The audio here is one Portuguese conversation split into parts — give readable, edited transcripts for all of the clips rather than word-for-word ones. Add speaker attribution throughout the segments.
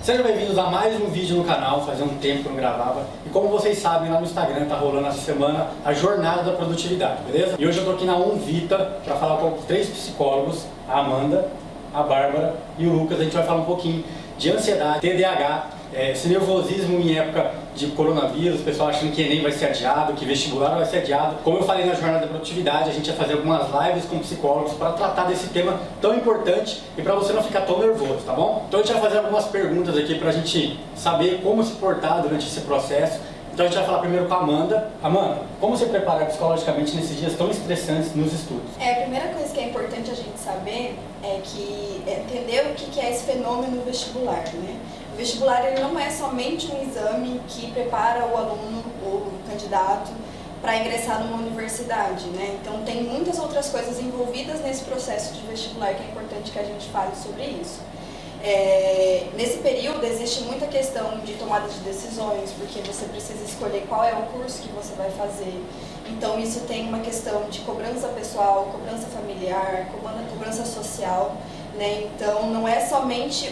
Speaker 1: Sejam bem-vindos a mais um vídeo no canal, fazia um tempo que eu não gravava. E como vocês sabem, lá no Instagram tá rolando essa semana a Jornada da Produtividade, beleza? E hoje eu tô aqui na Unvita para falar com 3 psicólogos, a Amanda, a Bárbara e o Lucas. A gente vai falar um pouquinho de ansiedade, TDAH, esse nervosismo em época de coronavírus, o pessoal achando que Enem vai ser adiado, que vestibular vai ser adiado. Como eu falei na Jornada da Produtividade, a gente vai fazer algumas lives com psicólogos para tratar desse tema tão importante e para você não ficar tão nervoso, tá bom? Então a gente vai fazer algumas perguntas aqui para a gente saber como se portar durante esse processo. Então a gente vai falar primeiro com a Amanda. Amanda, como se preparar psicologicamente nesses dias tão estressantes nos estudos?
Speaker 2: A primeira coisa que é importante a gente saber é entender o que é esse fenômeno vestibular, né? O vestibular ele não é somente um exame que prepara o aluno ou o candidato para ingressar numa universidade, né? Então tem muitas outras coisas envolvidas nesse processo de vestibular que é importante que a gente fale sobre isso. Nesse período existe muita questão de tomada de decisões, porque você precisa escolher qual é o curso que você vai fazer. Então isso tem uma questão de cobrança pessoal, cobrança familiar, cobrança social, né? Então não é somente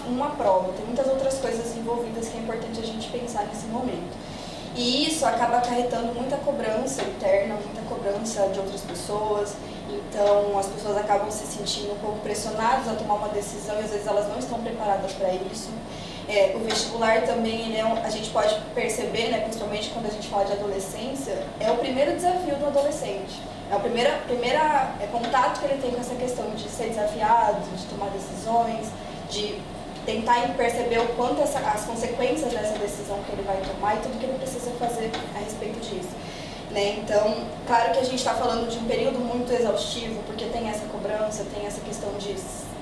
Speaker 2: uma prova, tem muitas outras coisas envolvidas que é importante a gente pensar nesse momento. E isso acaba acarretando muita cobrança interna, muita cobrança de outras pessoas. Então as pessoas acabam se sentindo um pouco pressionadas a tomar uma decisão e às vezes elas não estão preparadas para isso. O vestibular também, a gente pode perceber, né, principalmente quando a gente fala de adolescência, é o primeiro desafio do adolescente. É o primeiro contato que ele tem com essa questão de ser desafiado, de tomar decisões, de tentar perceber o quanto as consequências dessa decisão que ele vai tomar e tudo que ele precisa fazer a respeito disso. Né? Então, claro que a gente está falando de um período muito exaustivo, porque tem essa cobrança, tem essa questão de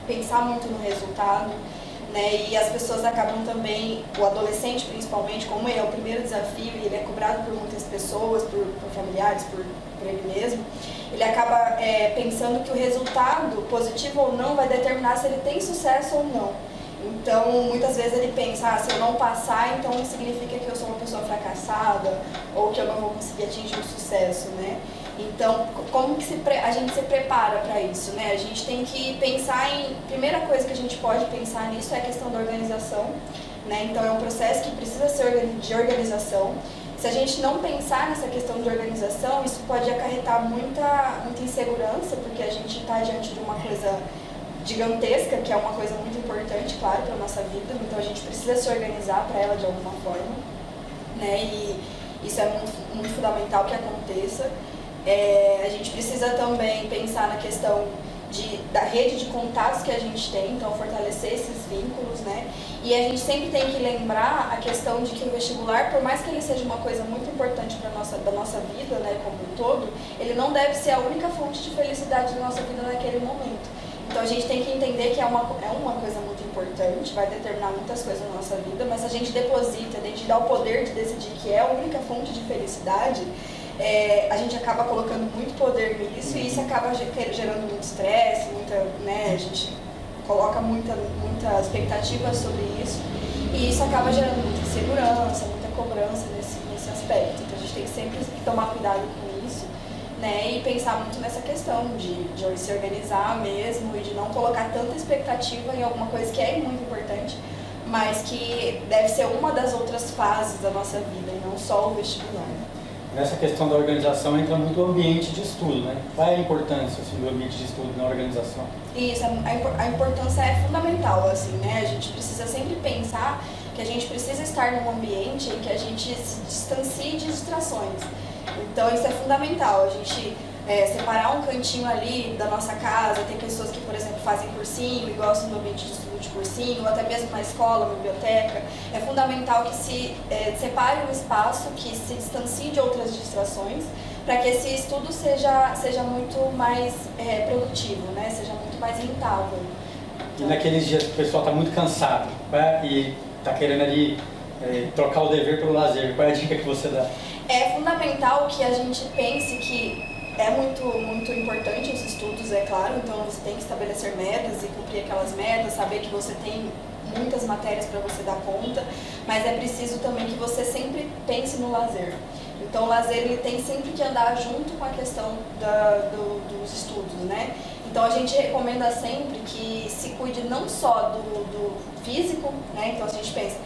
Speaker 2: pensar muito no resultado, né? E as pessoas acabam também, o adolescente principalmente, como ele é o primeiro desafio e ele é cobrado por muitas pessoas, por familiares, por ele mesmo, ele acaba pensando que o resultado, positivo ou não, vai determinar se ele tem sucesso ou não. Então, muitas vezes ele pensa, se eu não passar, então significa que eu sou uma pessoa fracassada ou que eu não vou conseguir atingir o sucesso, né? Então, como que a gente se prepara para isso, né? A gente tem que pensar primeira coisa que a gente pode pensar nisso é a questão da organização, né? Então, é um processo que precisa ser de organização. Se a gente não pensar nessa questão de organização, isso pode acarretar muita insegurança, porque a gente está diante de uma coisa gigantesca, que é uma coisa muito importante, claro, para a nossa vida, então a gente precisa se organizar para ela de alguma forma, né? E isso é muito fundamental que aconteça. A gente precisa também pensar na questão da rede de contatos que a gente tem, então fortalecer esses vínculos, né? E a gente sempre tem que lembrar a questão de que o vestibular, por mais que ele seja uma coisa muito importante da nossa vida, né, como um todo, ele não deve ser a única fonte de felicidade da nossa vida naquele momento. Então a gente tem que entender que é uma coisa muito importante, vai determinar muitas coisas na nossa vida, mas se a gente deposita, a gente dá o poder de decidir que é a única fonte de felicidade, a gente acaba colocando muito poder nisso e isso acaba gerando muito estresse, né, a gente coloca muita expectativa sobre isso e isso acaba gerando muita insegurança, muita cobrança nesse aspecto. Então a gente tem que sempre tomar cuidado com isso, né, e pensar muito nessa questão de se organizar mesmo e de não colocar tanta expectativa em alguma coisa que é muito importante, mas que deve ser uma das outras fases da nossa vida e não só o vestibular.
Speaker 1: Nessa questão da organização entra muito o ambiente de estudo, né? Qual é a importância assim, do ambiente de estudo na organização?
Speaker 2: Isso, a importância é fundamental, assim, né? A gente precisa sempre pensar que a gente precisa estar num ambiente em que a gente se distancie de distrações. Então isso é fundamental, a gente separar um cantinho ali da nossa casa. Tem pessoas que, por exemplo, fazem cursinho e gostam do ambiente de estudo de cursinho, ou até mesmo na escola, na biblioteca. É fundamental que se separe um espaço, que se distancie de outras distrações, para que esse estudo seja muito mais produtivo, né? Seja muito mais rentável.
Speaker 1: Então, e naqueles dias que o pessoal está muito cansado e está querendo ali trocar o dever pelo lazer, qual é a dica que você dá?
Speaker 2: É fundamental que a gente pense que é muito importante os estudos, é claro, então você tem que estabelecer metas e cumprir aquelas metas, saber que você tem muitas matérias para você dar conta, mas é preciso também que você sempre pense no lazer. Então o lazer ele tem sempre que andar junto com a questão dos estudos, né? Então a gente recomenda sempre que se cuide não só do físico, né? Então a gente pensa,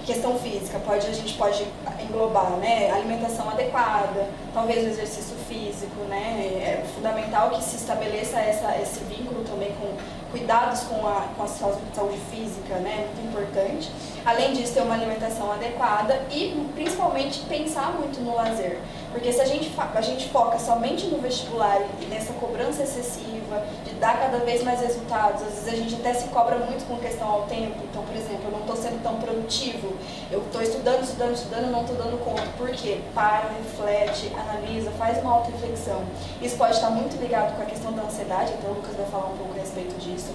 Speaker 2: questão física, a gente pode englobar, né, alimentação adequada, talvez o exercício físico, né, é fundamental que se estabeleça esse vínculo também com cuidados com a saúde física, né, muito importante. Além disso, ter uma alimentação adequada e, principalmente, pensar muito no lazer. Porque se a gente foca somente no vestibular e nessa cobrança excessiva, de dar cada vez mais resultados, às vezes a gente até se cobra muito com questão ao tempo. Então, por exemplo, eu não estou sendo tão produtivo, eu estou estudando, não estou dando conta. Por quê? Para, reflete, analisa, faz uma auto-reflexão. Isso pode estar muito ligado com a questão da ansiedade, então o Lucas vai falar um pouco a respeito disso.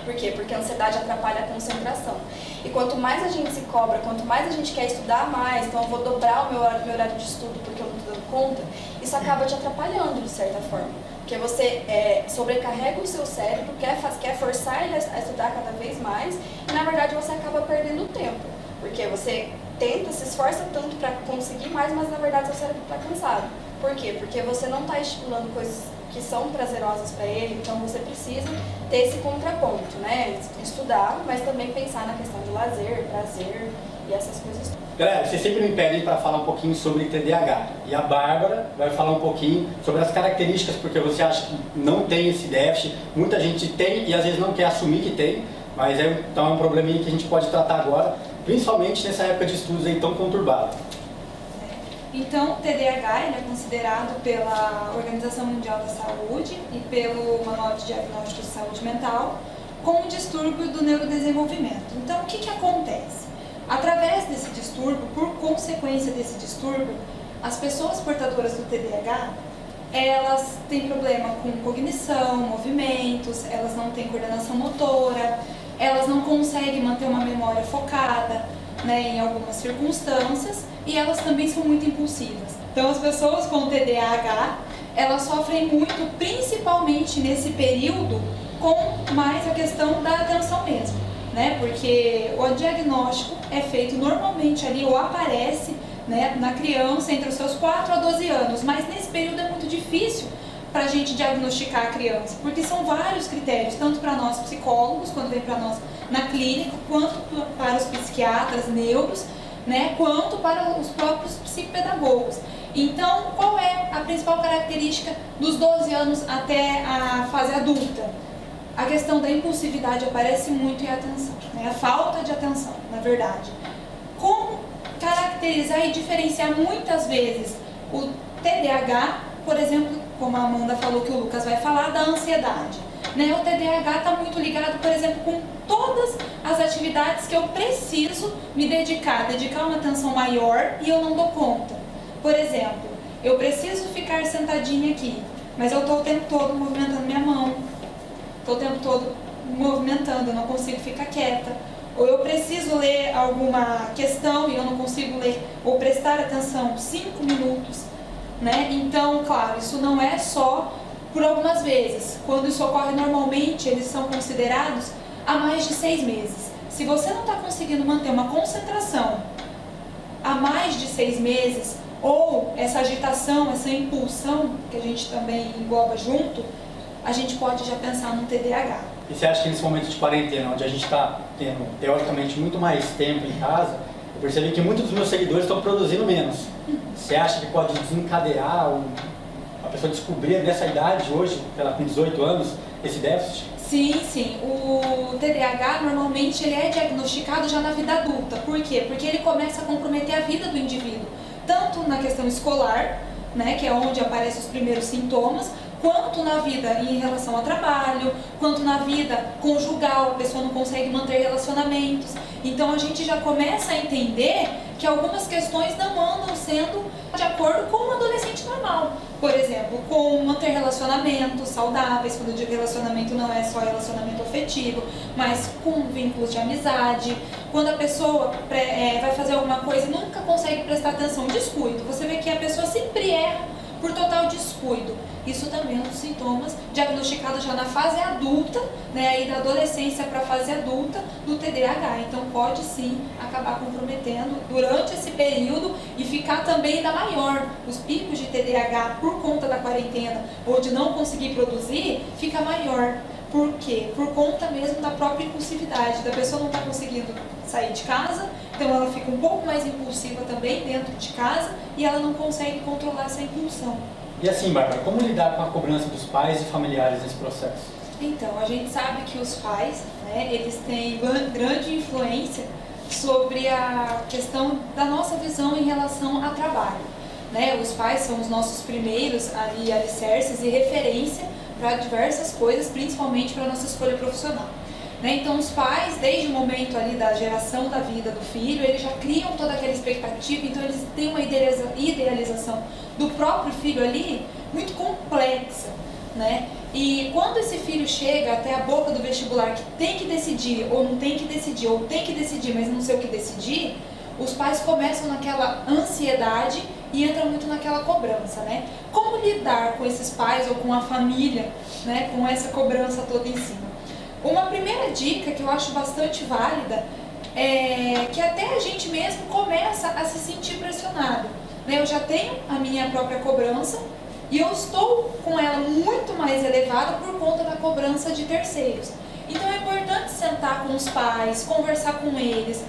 Speaker 2: Por quê? Porque a ansiedade atrapalha a concentração. E quanto mais a gente se cobra, quanto mais a gente quer estudar mais, então eu vou dobrar o meu horário de estudo porque eu não estou dando conta, isso acaba te atrapalhando de certa forma. Porque você sobrecarrega o seu cérebro, quer forçar ele a estudar cada vez mais, e na verdade você acaba perdendo tempo. Porque você tenta, se esforça tanto para conseguir mais, mas na verdade seu cérebro está cansado. Por quê? Porque você não está estimulando coisas que são prazerosas para ele, então você precisa ter esse contraponto, né? Estudar, mas também pensar na questão de lazer, prazer e essas coisas.
Speaker 1: Galera, vocês sempre me pedem para falar um pouquinho sobre TDAH. E a Bárbara vai falar um pouquinho sobre as características, porque você acha que não tem esse déficit, muita gente tem e às vezes não quer assumir que tem, mas então é um probleminha que a gente pode tratar agora, principalmente nessa época de estudos aí tão conturbada.
Speaker 3: Então, o TDAH ele é considerado pela Organização Mundial da Saúde e pelo Manual de Diagnóstico de Saúde Mental como um distúrbio do neurodesenvolvimento. Então, o que acontece? Através desse distúrbio, por consequência desse distúrbio, as pessoas portadoras do TDAH, elas têm problema com cognição, movimentos, elas não têm coordenação motora, elas não conseguem manter uma memória focada, né, em algumas circunstâncias, e elas também são muito impulsivas. Então as pessoas com TDAH, elas sofrem muito, principalmente nesse período, com mais a questão da atenção mesmo, né, porque o diagnóstico é feito normalmente ali, ou aparece, né, na criança entre os seus 4 a 12 anos, mas nesse período é muito difícil para a gente diagnosticar a criança, porque são vários critérios, tanto para nós psicólogos, quando vem para nós na clínica, quanto para os psiquiatras, neuros, né, quanto para os próprios psicopedagogos. Então, qual é a principal característica dos 12 anos até a fase adulta? A questão da impulsividade aparece muito e a atenção, né, a falta de atenção, na verdade. Como caracterizar e diferenciar muitas vezes o TDAH, por exemplo, como a Amanda falou que o Lucas vai falar, da ansiedade. Né? O TDAH está muito ligado, por exemplo, com todas as atividades que eu preciso me dedicar uma atenção maior e eu não dou conta. Por exemplo, eu preciso ficar sentadinha aqui, mas eu estou o tempo todo movimentando minha mão, estou o tempo todo movimentando, eu não consigo ficar quieta. Ou eu preciso ler alguma questão e eu não consigo ler ou prestar atenção 5 minutos. Né? Então, claro, isso não é só por algumas vezes. Quando isso ocorre normalmente, eles são considerados há mais de 6 meses. Se você não está conseguindo manter uma concentração há mais de 6 meses, ou essa agitação, essa impulsão, que a gente também engloba junto, a gente pode já pensar no TDAH.
Speaker 1: E você acha que nesse momento de quarentena, onde a gente está tendo, teoricamente, muito mais tempo em casa, eu percebi que muitos dos meus seguidores estão produzindo menos. Você acha que pode desencadear a pessoa descobrir nessa idade hoje, ela com 18 anos, esse déficit?
Speaker 3: Sim. O TDAH normalmente ele é diagnosticado já na vida adulta. Por quê? Porque ele começa a comprometer a vida do indivíduo, tanto na questão escolar, né, que é onde aparecem os primeiros sintomas, quanto na vida em relação ao trabalho, quanto na vida conjugal, a pessoa não consegue manter relacionamentos. Então a gente já começa a entender que algumas questões não andam sendo de acordo com um adolescente normal. Por exemplo, com manter relacionamentos saudáveis, quando eu digo relacionamento não é só relacionamento afetivo, mas com vínculos de amizade. Quando a pessoa vai fazer alguma coisa e nunca consegue prestar atenção, descuido. Você vê que a pessoa sempre erra por total descuido. Isso também é um dos sintomas diagnosticados já na fase adulta né, aí da adolescência para a fase adulta do TDAH. Então pode sim acabar comprometendo durante esse período e ficar também ainda maior. Os picos de TDAH por conta da quarentena ou de não conseguir produzir fica maior. Por quê? Por conta mesmo da própria impulsividade, da pessoa não estar conseguindo sair de casa, então ela fica um pouco mais impulsiva também dentro de casa e ela não consegue controlar essa impulsão.
Speaker 1: E assim, Bárbara, como lidar com a cobrança dos pais e familiares nesse processo?
Speaker 3: Então, a gente sabe que os pais, né, eles têm grande influência sobre a questão da nossa visão em relação a trabalho. Né? Os pais são os nossos primeiros ali alicerces e referência para diversas coisas, principalmente para a nossa escolha profissional. Né? Então, os pais, desde o momento ali da geração da vida do filho, eles já criam toda aquela expectativa, então eles têm uma idealização do próprio filho ali muito complexa, né? E quando esse filho chega até a boca do vestibular que tem que decidir, ou não tem que decidir, ou tem que decidir, mas não sei o que decidir, os pais começam naquela ansiedade e entram muito naquela cobrança, né? Como lidar com esses pais ou com a família, né, com essa cobrança toda em cima? Uma primeira dica que eu acho bastante válida é que até a gente mesmo começa a se sentir pressionado. Né? Eu já tenho a minha própria cobrança e eu estou com ela muito mais elevada por conta da cobrança de terceiros. Então é importante sentar com os pais, conversar com eles,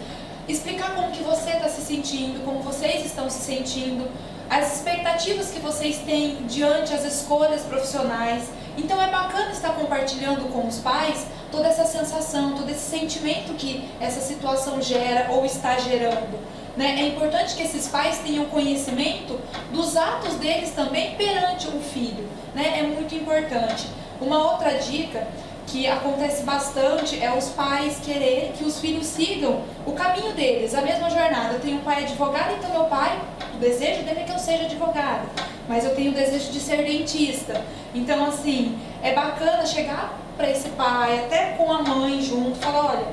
Speaker 3: explicar como que você está se sentindo, como vocês estão se sentindo, as expectativas que vocês têm diante as escolhas profissionais. Então é bacana estar compartilhando com os pais toda essa sensação, todo esse sentimento que essa situação gera ou está gerando. Né? É importante que esses pais tenham conhecimento dos atos deles também perante o filho. Né? É muito importante. Uma outra dica que acontece bastante é os pais quererem que os filhos sigam o caminho deles, a mesma jornada. Eu tenho um pai advogado, então meu pai, o desejo dele é que eu seja advogada, mas eu tenho o desejo de ser dentista. Então, assim, é bacana chegar para esse pai, até com a mãe junto, falar, olha,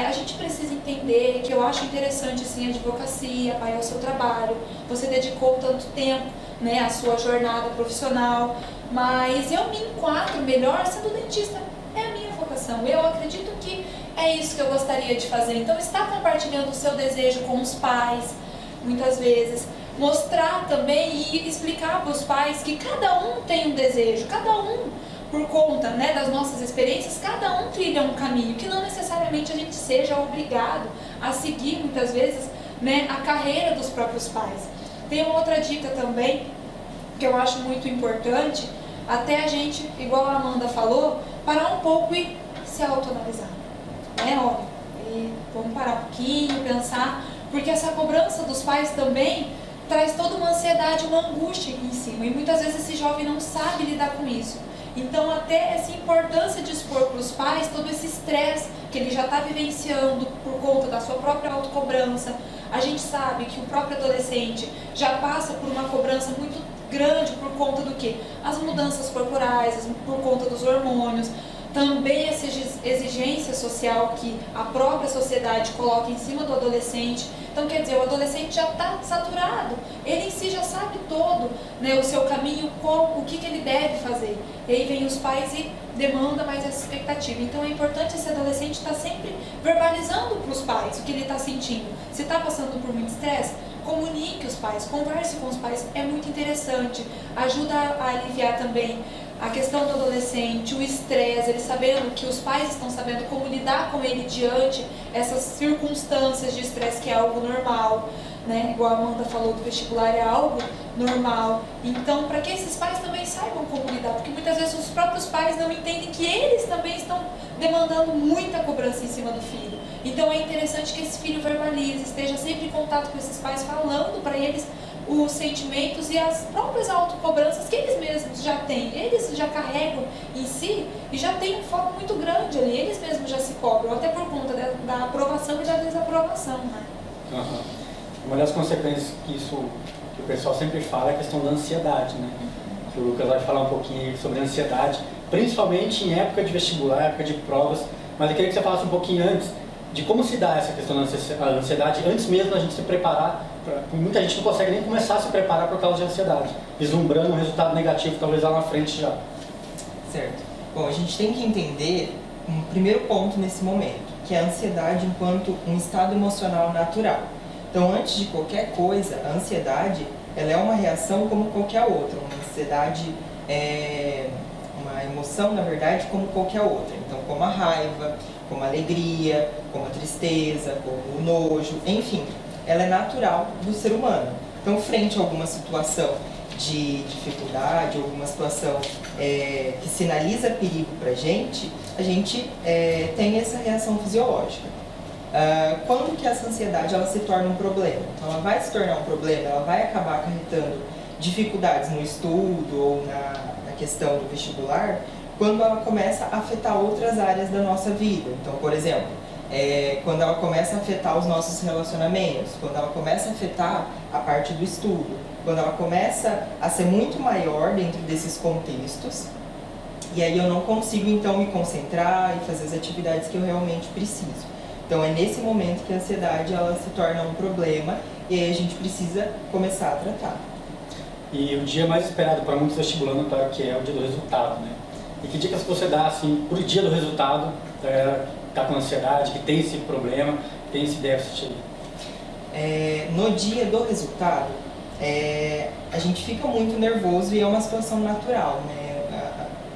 Speaker 3: a gente precisa entender que eu acho interessante sim a advocacia, pai, é o seu trabalho, você dedicou tanto tempo, né, à sua jornada profissional, mas eu me enquadro melhor sendo dentista, é a minha vocação, eu acredito que é isso que eu gostaria de fazer. Então, estar compartilhando o seu desejo com os pais, muitas vezes, mostrar também e explicar para os pais que cada um tem um desejo, cada um, por conta, né, das nossas experiências, cada um trilha um caminho, que não necessariamente a gente seja obrigado a seguir, muitas vezes, né, a carreira dos próprios pais. Tem uma outra dica também, que eu acho muito importante, até a gente, igual a Amanda falou, parar um pouco e se autoanalisar. Né? Olha, e vamos parar um pouquinho, pensar, porque essa cobrança dos pais também traz toda uma ansiedade, uma angústia em cima, e muitas vezes esse jovem não sabe lidar com isso. Então, até essa importância de expor para os pais todo esse estresse que ele já está vivenciando por conta da sua própria autocobrança. A gente sabe que o próprio adolescente já passa por uma cobrança muito grande por conta do quê? As mudanças corporais, por conta dos hormônios, também essa exigência social que a própria sociedade coloca em cima do adolescente. Então, quer dizer, o adolescente já está saturado, ele em si já sabe todo, né, o seu caminho, o que ele deve fazer. E aí vem os pais e demanda mais essa expectativa. Então, é importante esse adolescente estar sempre verbalizando para os pais o que ele está sentindo. Se está passando por muito estresse, comunique os pais, converse com os pais, é muito interessante, ajuda a aliviar também a questão do adolescente, o estresse, ele sabendo que os pais estão sabendo como lidar com ele diante essas circunstâncias de estresse, que é algo normal, né? Igual a Amanda falou, do vestibular é algo normal. Então, para que esses pais também saibam como lidar, porque muitas vezes os próprios pais não entendem que eles também estão demandando muita cobrança em cima do filho. Então, é interessante que esse filho verbalize, esteja sempre em contato com esses pais, falando para eles os sentimentos e as próprias autocobranças que eles mesmos já têm. Eles já carregam em si e já têm um foco muito grande ali. Eles mesmos já se cobram, até por conta da aprovação e da desaprovação, né?
Speaker 1: Uhum. Uma das consequências que o pessoal sempre fala é a questão da ansiedade, né? Que o Lucas vai falar um pouquinho sobre a ansiedade, principalmente em época de vestibular, época de provas. Mas eu queria que você falasse um pouquinho antes de como se dá essa questão da ansiedade, antes mesmo da gente se preparar. Muita gente não consegue nem começar a se preparar por causa de ansiedade, vislumbrando um resultado negativo talvez lá na frente já.
Speaker 4: Certo. Bom, a gente tem que entender um primeiro ponto nesse momento, que é a ansiedade enquanto um estado emocional natural. Então, antes de qualquer coisa, a ansiedade ela é uma reação como qualquer outra. Uma ansiedade é uma emoção, na verdade, como qualquer outra. Então, como a raiva, como a alegria, como a tristeza, como o nojo, enfim, ela é natural do ser humano. Então, frente a alguma situação de dificuldade, alguma situação que sinaliza perigo para a gente tem essa reação fisiológica. Quando que essa ansiedade ela se torna um problema? Então, ela vai se tornar um problema, ela vai acabar acarretando dificuldades no estudo ou na questão do vestibular, quando ela começa a afetar outras áreas da nossa vida. Então, por exemplo, quando ela começa a afetar os nossos relacionamentos, quando ela começa a afetar a parte do estudo, quando ela começa a ser muito maior dentro desses contextos, e aí eu não consigo então me concentrar e fazer as atividades que eu realmente preciso. Então é nesse momento que a ansiedade ela se torna um problema e aí a gente precisa começar a tratar.
Speaker 1: E o dia mais esperado para muitos vestibulandos, claro que é o dia do resultado, né? E que dicas você dá, assim, por dia do resultado, que está com ansiedade, que tem esse problema, que tem esse déficit aí?
Speaker 4: No dia do resultado, a gente fica muito nervoso e é uma situação natural, né?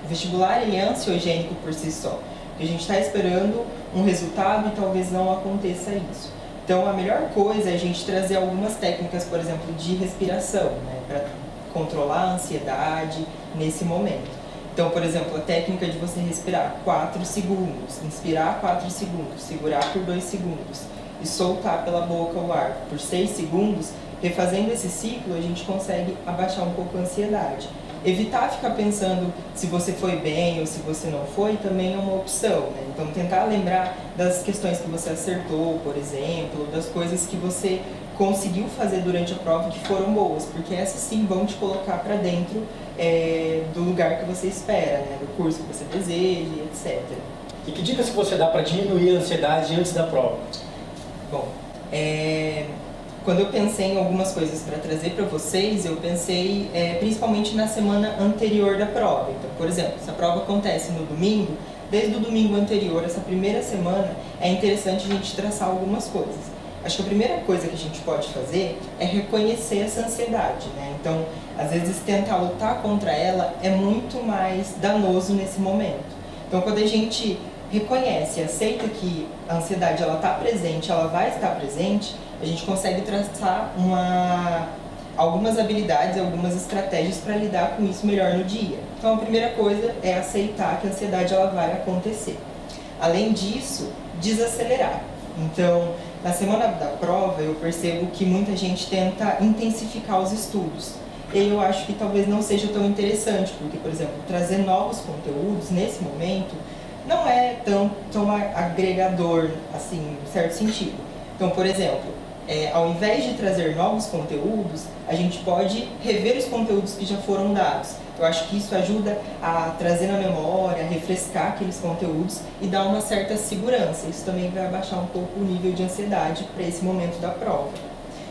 Speaker 4: O vestibular ele é ansiogênico por si só, porque a gente está esperando um resultado e talvez não aconteça isso. Então a melhor coisa é a gente trazer algumas técnicas, por exemplo, de respiração, né? Para controlar a ansiedade nesse momento. Então, por exemplo, a técnica de você respirar 4 segundos, inspirar 4 segundos, segurar por 2 segundos e soltar pela boca o ar por 6 segundos, refazendo esse ciclo, a gente consegue abaixar um pouco a ansiedade. Evitar ficar pensando se você foi bem ou se você não foi também é uma opção, né? Então, tentar lembrar das questões que você acertou, por exemplo, das coisas que você conseguiu fazer durante a prova que foram boas, porque essas sim vão te colocar para dentro do lugar que você espera, né? Do curso que você deseja, etc.
Speaker 1: E que dicas que você dá para diminuir a ansiedade antes da prova?
Speaker 4: Bom, quando eu pensei em algumas coisas para trazer para vocês, eu pensei principalmente na semana anterior da prova. Então, por exemplo, se a prova acontece no domingo, desde o domingo anterior, essa primeira semana, é interessante a gente traçar algumas coisas. Acho que a primeira coisa que a gente pode fazer é reconhecer essa ansiedade, né? Então, às vezes tentar lutar contra ela é muito mais danoso nesse momento. Então, quando a gente reconhece e aceita que a ansiedade ela está presente, ela vai estar presente, a gente consegue traçar algumas habilidades, algumas estratégias para lidar com isso melhor no dia. Então, a primeira coisa é aceitar que a ansiedade ela vai acontecer. Além disso, desacelerar. Então, na semana da prova, eu percebo que muita gente tenta intensificar os estudos. E eu acho que talvez não seja tão interessante, porque, por exemplo, trazer novos conteúdos nesse momento não é tão agregador, assim, em certo sentido. Então, por exemplo, ao invés de trazer novos conteúdos, a gente pode rever os conteúdos que já foram dados. Eu acho que isso ajuda a trazer na memória, a refrescar aqueles conteúdos e dar uma certa segurança. Isso também vai abaixar um pouco o nível de ansiedade para esse momento da prova.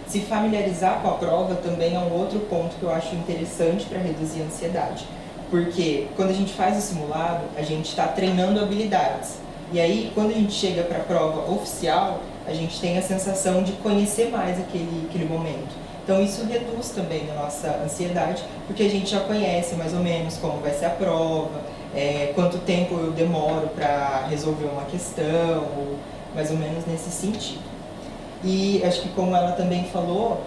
Speaker 4: Se familiarizar com a prova também é um outro ponto que eu acho interessante para reduzir a ansiedade. Porque quando a gente faz o simulado, a gente está treinando habilidades. E aí, quando a gente chega para a prova oficial, a gente tem a sensação de conhecer mais aquele momento. Então isso reduz também a nossa ansiedade, porque a gente já conhece mais ou menos como vai ser a prova, quanto tempo eu demoro para resolver uma questão, ou mais ou menos nesse sentido. E acho que como ela também falou,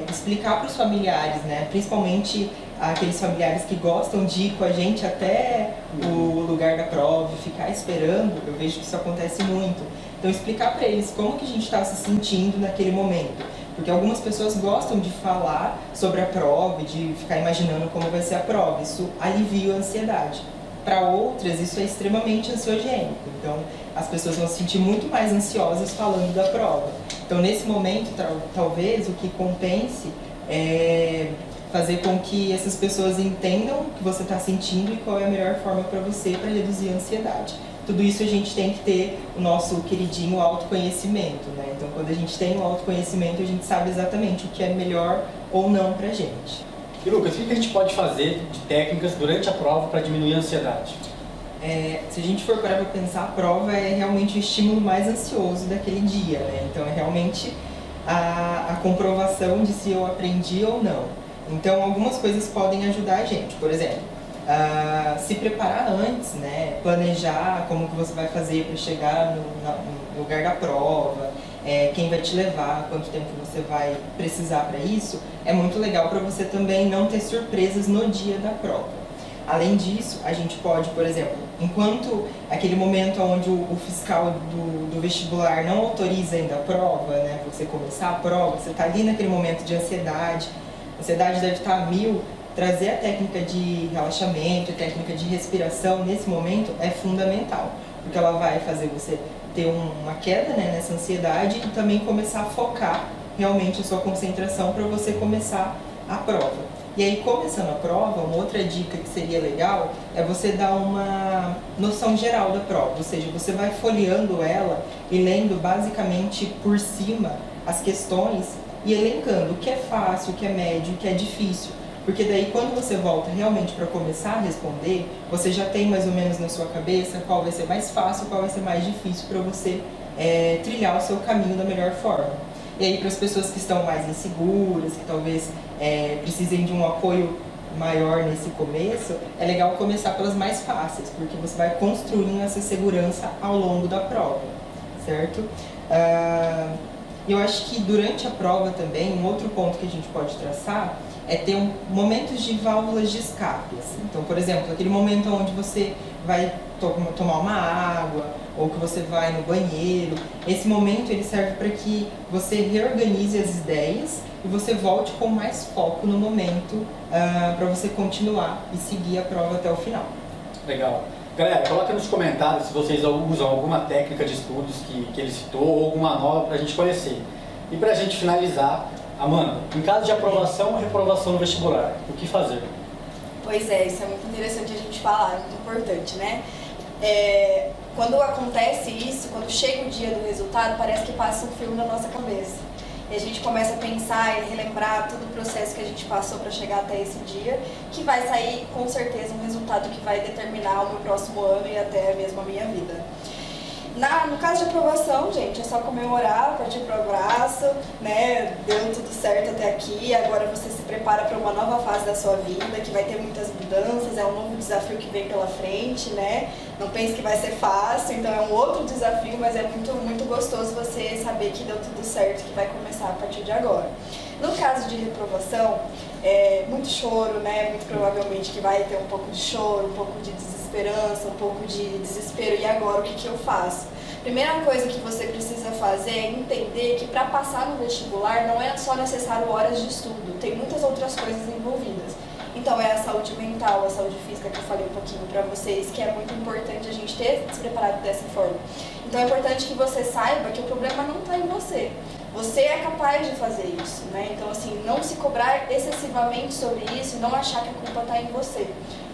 Speaker 4: explicar para os familiares, né? Principalmente aqueles familiares que gostam de ir com a gente até o lugar da prova, ficar esperando, eu vejo que isso acontece muito. Então explicar para eles como que a gente está se sentindo naquele momento. Porque algumas pessoas gostam de falar sobre a prova e de ficar imaginando como vai ser a prova. Isso alivia a ansiedade. Para outras, isso é extremamente ansiogênico. Então, as pessoas vão se sentir muito mais ansiosas falando da prova. Então, nesse momento, talvez o que compense é fazer com que essas pessoas entendam o que você está sentindo e qual é a melhor forma para você para reduzir a ansiedade. Tudo isso a gente tem que ter o nosso queridinho autoconhecimento, né? Então, quando a gente tem o autoconhecimento, a gente sabe exatamente o que é melhor ou não pra gente.
Speaker 1: E Lucas, o que a gente pode fazer de técnicas durante a prova para diminuir a ansiedade?
Speaker 4: se a gente for parar para pensar, a prova é realmente o estímulo mais ansioso daquele dia, né? Então é realmente a comprovação de se eu aprendi ou não. Então algumas coisas podem ajudar a gente, por exemplo, se preparar antes, né? Planejar como que você vai fazer para chegar no lugar da prova, quem vai te levar, quanto tempo você vai precisar para isso, é muito legal para você também não ter surpresas no dia da prova. Além disso, a gente pode, por exemplo, enquanto aquele momento onde o fiscal do vestibular não autoriza ainda a prova, né, você começar a prova, você está ali naquele momento de ansiedade, a ansiedade deve estar a 1000, trazer a técnica de relaxamento, a técnica de respiração nesse momento é fundamental, porque ela vai fazer você ter uma queda, né, nessa ansiedade e também começar a focar realmente a sua concentração para você começar a prova. E aí, começando a prova, uma outra dica que seria legal é você dar uma noção geral da prova, ou seja, você vai folheando ela e lendo basicamente por cima as questões e elencando o que é fácil, o que é médio, o que é difícil. Porque daí, quando você volta realmente para começar a responder, você já tem mais ou menos na sua cabeça qual vai ser mais fácil, qual vai ser mais difícil para você trilhar o seu caminho da melhor forma. E aí, para as pessoas que estão mais inseguras, que talvez precisem de um apoio maior nesse começo, é legal começar pelas mais fáceis, porque você vai construindo essa segurança ao longo da prova, certo? Eu acho que durante a prova também, um outro ponto que a gente pode traçar é ter momentos de válvulas de escape. Assim. Então, por exemplo, aquele momento onde você vai tomar uma água ou que você vai no banheiro. Esse momento ele serve para que você reorganize as ideias e você volte com mais foco no momento para você continuar e seguir a prova até o final.
Speaker 1: Legal. Galera, coloca nos comentários se vocês usam alguma técnica de estudos que ele citou ou alguma nova para a gente conhecer. E para a gente finalizar, Amanda, em caso de aprovação ou reprovação no vestibular, o que fazer?
Speaker 2: Pois é, isso é muito interessante a gente falar, é muito importante, né? Quando acontece isso, quando chega o dia do resultado, parece que passa um filme na nossa cabeça. E a gente começa a pensar e relembrar todo o processo que a gente passou para chegar até esse dia, que vai sair com certeza um resultado que vai determinar o meu próximo ano e até mesmo a minha vida. No caso de aprovação, gente, é só comemorar, partir pro abraço, né? Deu tudo certo até aqui, agora você se prepara para uma nova fase da sua vida, que vai ter muitas mudanças, é um novo desafio que vem pela frente, né? Não pense que vai ser fácil, então é um outro desafio, mas é muito, muito gostoso você saber que deu tudo certo, que vai começar a partir de agora. No caso de reprovação, muito choro, né? Muito provavelmente que vai ter um pouco de choro, um pouco de desesperança, um pouco de desespero. E agora, o que eu faço? Primeira coisa que você precisa fazer é entender que para passar no vestibular não é só necessário horas de estudo, tem muitas outras coisas envolvidas. Então é a saúde mental, a saúde física que eu falei um pouquinho para vocês, que é muito importante a gente ter se preparado dessa forma. Então é importante que você saiba que o problema não está em você. Você é capaz de fazer isso, né? Então assim, não se cobrar excessivamente sobre isso e não achar que a culpa está em você.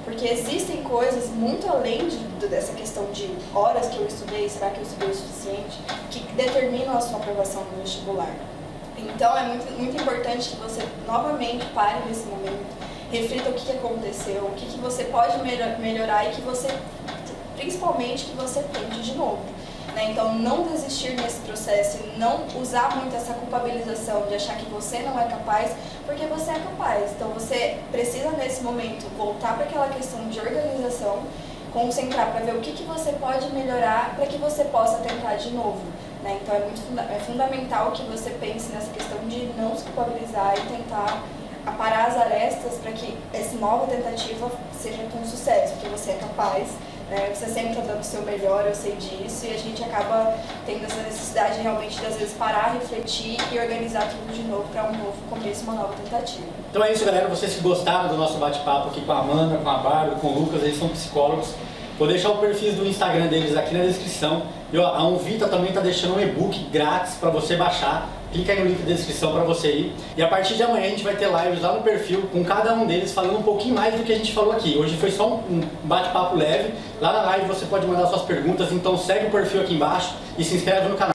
Speaker 2: Porque existem coisas muito além dessa questão de horas que eu estudei, será que eu estudei o suficiente, que determinam a sua aprovação no vestibular. Então é muito, muito importante que você novamente pare nesse momento, reflita o que aconteceu, o que você pode melhorar e que você, principalmente, que você tente de novo. Né? Então, não desistir nesse processo e não usar muito essa culpabilização de achar que você não é capaz, porque você é capaz. Então, você precisa, nesse momento, voltar para aquela questão de organização, concentrar para ver o que você pode melhorar para que você possa tentar de novo. Né? Então, é fundamental que você pense nessa questão de não se culpabilizar e tentar aparar as arestas para que essa nova tentativa seja com sucesso, porque você é capaz. Você sempre está dando o seu melhor, eu sei disso, e a gente acaba tendo essa necessidade realmente de às vezes parar, refletir e organizar tudo de novo para um novo começo, uma nova tentativa.
Speaker 1: Então é isso, galera. Vocês que gostaram do nosso bate-papo aqui com a Amanda, com a Bárbara, com o Lucas, eles são psicólogos. Vou deixar o perfil do Instagram deles aqui na descrição. E ó, a Unvita também está deixando um e-book grátis para você baixar. Clica aí no link da descrição para você ir. E a partir de amanhã a gente vai ter lives lá no perfil com cada um deles falando um pouquinho mais do que a gente falou aqui. Hoje foi só um bate-papo leve. Lá na live você pode mandar suas perguntas, então segue o perfil aqui embaixo e se inscreve no canal.